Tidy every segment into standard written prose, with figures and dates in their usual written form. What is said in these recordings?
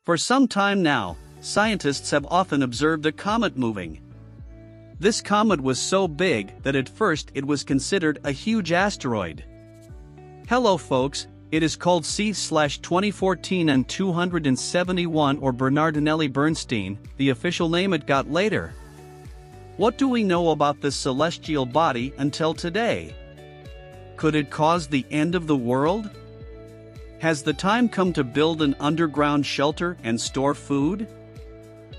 For some time now, scientists have often observed a comet moving. This comet was so big that at first it was considered a huge asteroid. Hello folks, it is called C/2014 and 271 or Bernardinelli-Berstein, the official name it got later. What do we know about this celestial body until today? Could it cause the end of the world? Has the time come to build an underground shelter and store food?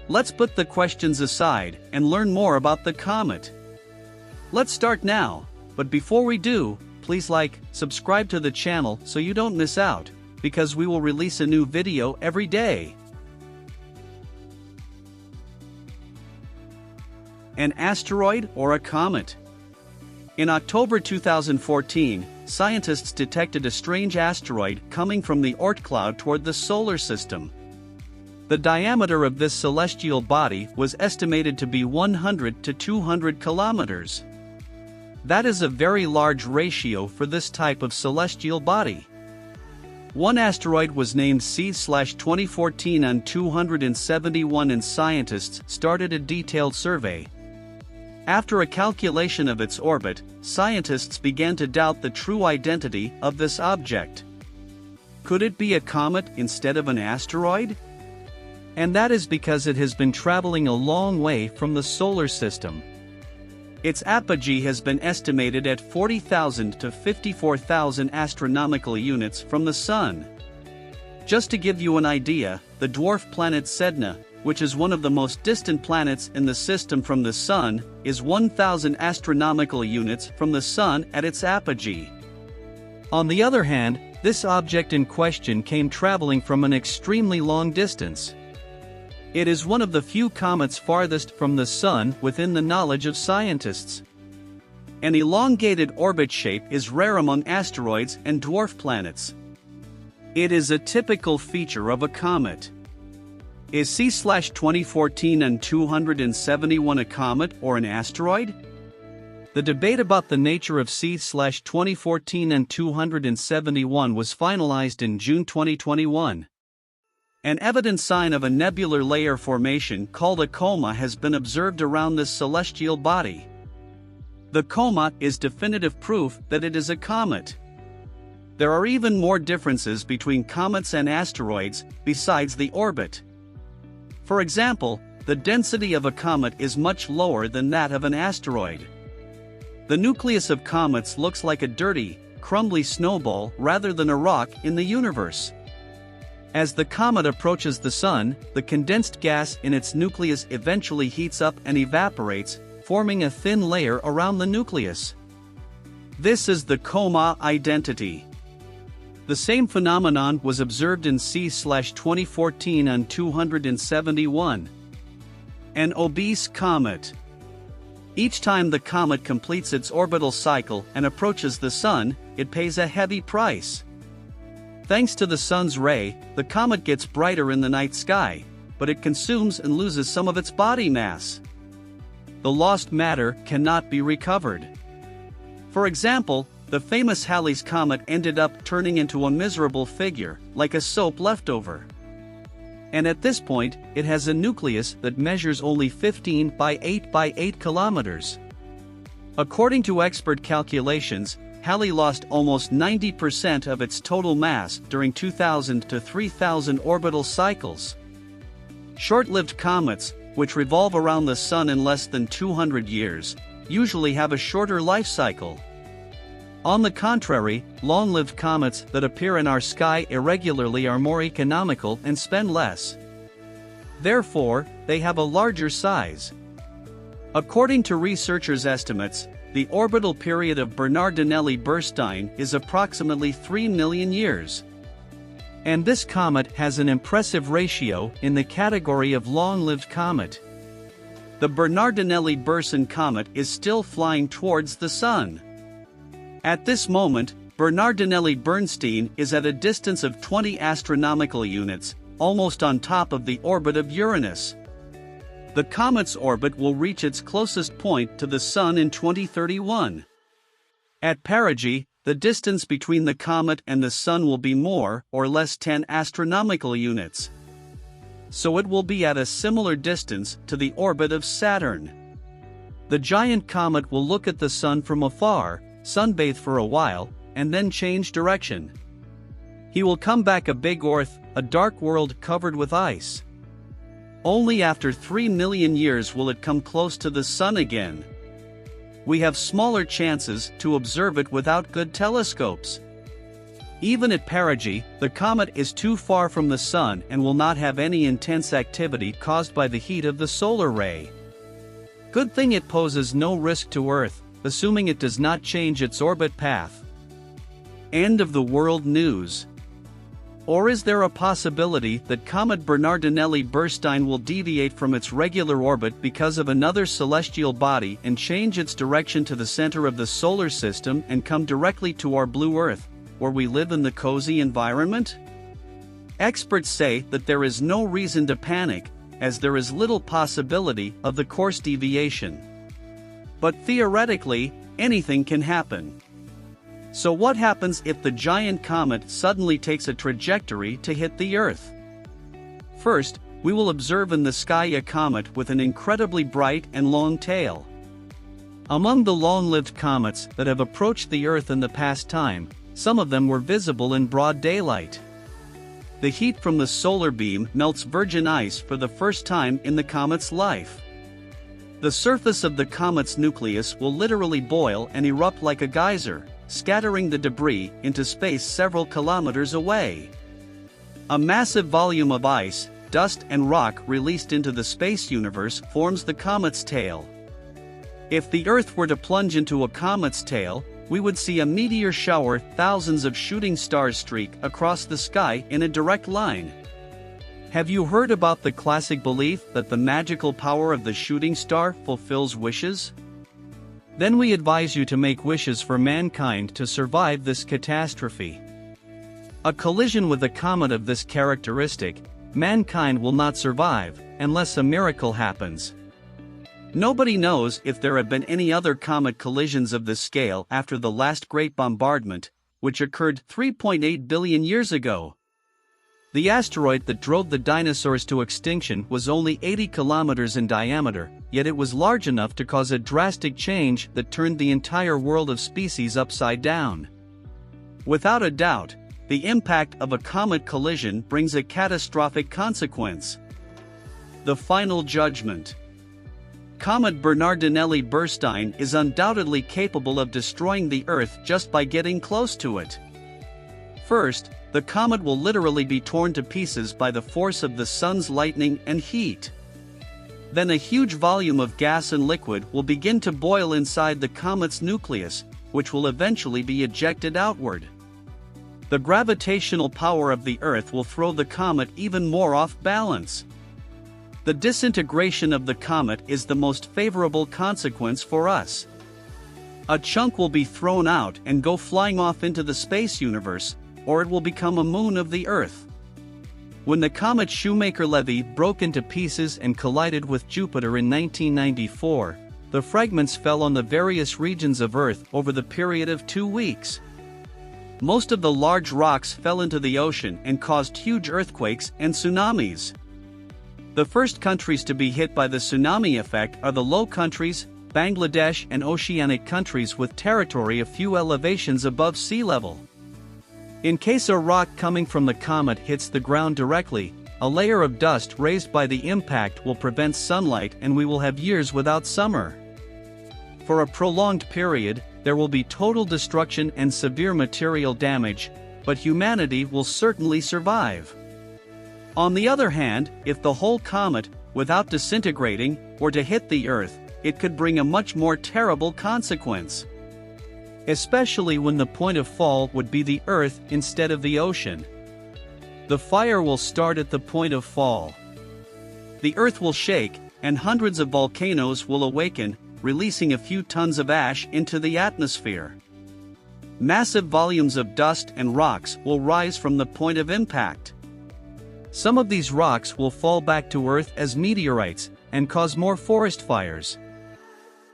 Let's put the questions aside and learn more about the comet. Let's start now, but before we do, please like, subscribe to the channel so you don't miss out, because we will release a new video every day. An asteroid or a comet? In October 2014, scientists detected a strange asteroid coming from the Oort Cloud toward the solar system. The diameter of this celestial body was estimated to be 100 to 200 kilometers. That is a very large ratio for this type of celestial body. One asteroid was named C/2014 and 271 and scientists started a detailed survey. After a calculation of its orbit, scientists began to doubt the true identity of this object. Could it be a comet instead of an asteroid? And that is because it has been traveling a long way from the solar system. Its apogee has been estimated at 40,000 to 54,000 astronomical units from the Sun. Just to give you an idea, the dwarf planet Sedna, which is one of the most distant planets in the system from the Sun, is 1,000 astronomical units from the Sun at its apogee. On the other hand, this object in question came traveling from an extremely long distance. It is one of the few comets farthest from the Sun within the knowledge of scientists. An elongated orbit shape is rare among asteroids and dwarf planets. It is a typical feature of a comet. Is C/2014 and 271 a comet or an asteroid? The debate about the nature of C/2014 and 271 was finalized in June 2021. An evident sign of a nebular layer formation called a coma has been observed around this celestial body. The coma is definitive proof that it is a comet. There are even more differences between comets and asteroids, besides the orbit. For example, the density of a comet is much lower than that of an asteroid. The nucleus of comets looks like a dirty, crumbly snowball rather than a rock in the universe. As the comet approaches the Sun, the condensed gas in its nucleus eventually heats up and evaporates, forming a thin layer around the nucleus. This is the coma identity. The same phenomenon was observed in C/2014 and 271. An obese comet. Each time the comet completes its orbital cycle and approaches the Sun, it pays a heavy price. Thanks to the Sun's ray, the comet gets brighter in the night sky, but it consumes and loses some of its body mass. The lost matter cannot be recovered. For example, the famous Halley's comet ended up turning into a miserable figure, like a soap leftover. And at this point, it has a nucleus that measures only 15 by 8 by 8 kilometers. According to expert calculations, Halley lost almost 90% of its total mass during 2,000 to 3,000 orbital cycles. Short-lived comets, which revolve around the Sun in less than 200 years, usually have a shorter life cycle. On the contrary, long-lived comets that appear in our sky irregularly are more economical and spend less. Therefore, they have a larger size. According to researchers' estimates, the orbital period of Bernardinelli-Berstein is approximately 3 million years. And this comet has an impressive ratio in the category of long-lived comet. The Bernardinelli-Berstein comet is still flying towards the Sun. At this moment, Bernardinelli-Berstein is at a distance of 20 astronomical units, almost on top of the orbit of Uranus. The comet's orbit will reach its closest point to the Sun in 2031. At perigee, the distance between the comet and the Sun will be more or less 10 astronomical units. so it will be at a similar distance to the orbit of Saturn. The giant comet will look at the Sun from afar, sunbathe for a while, and then change direction. He will come back a big Earth, a dark world covered with ice. Only after 3 million years will it come close to the Sun again. We have smaller chances to observe it without good telescopes. Even at perigee, the comet is too far from the Sun and will not have any intense activity caused by the heat of the solar ray. Good thing it poses no risk to Earth, assuming it does not change its orbit path. End of the world news. Or is there a possibility that comet Bernardinelli-Berstein will deviate from its regular orbit because of another celestial body and change its direction to the center of the solar system and come directly to our blue Earth, where we live in the cozy environment? Experts say that there is no reason to panic, as there is little possibility of the course deviation. But theoretically, anything can happen. So what happens if the giant comet suddenly takes a trajectory to hit the Earth? First, we will observe in the sky a comet with an incredibly bright and long tail. Among the long-lived comets that have approached the Earth in the past time, some of them were visible in broad daylight. The heat from the solar beam melts virgin ice for the first time in the comet's life. The surface of the comet's nucleus will literally boil and erupt like a geyser, scattering the debris into space several kilometers away. A massive volume of ice, dust and rock released into the space universe forms the comet's tail. If the Earth were to plunge into a comet's tail, we would see a meteor shower thousands of shooting stars streak across the sky in a direct line. Have you heard about the classic belief that the magical power of the shooting star fulfills wishes? Then we advise you to make wishes for mankind to survive this catastrophe. A collision with a comet of this characteristic, mankind will not survive, unless a miracle happens. Nobody knows if there have been any other comet collisions of this scale after the last great bombardment, which occurred 3.8 billion years ago. The asteroid that drove the dinosaurs to extinction was only 80 kilometers in diameter, yet it was large enough to cause a drastic change that turned the entire world of species upside down. Without a doubt, the impact of a comet collision brings a catastrophic consequence. The final judgment. Comet Bernardinelli-Berstein is undoubtedly capable of destroying the Earth just by getting close to it. First, the comet will literally be torn to pieces by the force of the Sun's lightning and heat. Then a huge volume of gas and liquid will begin to boil inside the comet's nucleus, which will eventually be ejected outward. The gravitational power of the Earth will throw the comet even more off balance. The disintegration of the comet is the most favorable consequence for us. A chunk will be thrown out and go flying off into the space universe, or it will become a moon of the Earth. When the comet Shoemaker Levy broke into pieces and collided with Jupiter in 1994, the fragments fell on the various regions of Earth over the period of 2 weeks. Most of the large rocks fell into the ocean and caused huge earthquakes and tsunamis. The first countries to be hit by the tsunami effect are the low countries, Bangladesh and oceanic countries with territory a few elevations above sea level. In case a rock coming from the comet hits the ground directly, a layer of dust raised by the impact will prevent sunlight and we will have years without summer. For a prolonged period, there will be total destruction and severe material damage, but humanity will certainly survive. On the other hand, if the whole comet, without disintegrating, were to hit the Earth, it could bring a much more terrible consequence. Especially when the point of fall would be the Earth instead of the ocean. The fire will start at the point of fall. The Earth will shake, and hundreds of volcanoes will awaken, releasing a few tons of ash into the atmosphere. Massive volumes of dust and rocks will rise from the point of impact. Some of these rocks will fall back to Earth as meteorites, and cause more forest fires.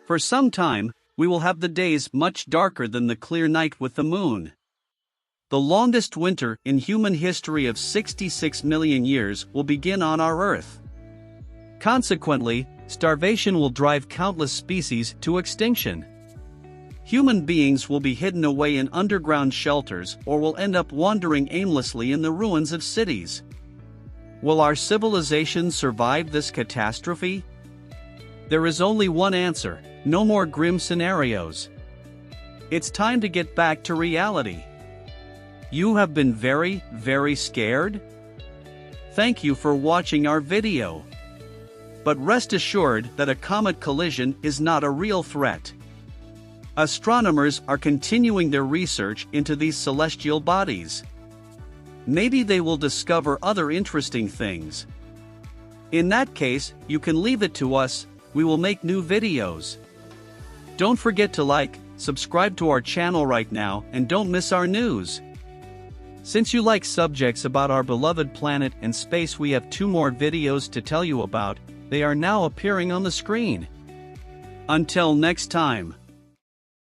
For some time, we will have the days much darker than the clear night with the moon. The longest winter in human history of 66 million years will begin on our Earth. Consequently, starvation will drive countless species to extinction. Human beings will be hidden away in underground shelters or will end up wandering aimlessly in the ruins of cities. Will our civilization survive this catastrophe? There is only one answer: no more grim scenarios. It's time to get back to reality. You have been very, very scared? Thank you for watching our video. But rest assured that a comet collision is not a real threat. Astronomers are continuing their research into these celestial bodies. Maybe they will discover other interesting things. In that case, you can leave it to us. We will make new videos. Don't forget to like, subscribe to our channel right now, and don't miss our news. Since you like subjects about our beloved planet and space, we have 2 more videos to tell you about. They are now appearing on the screen. Until next time.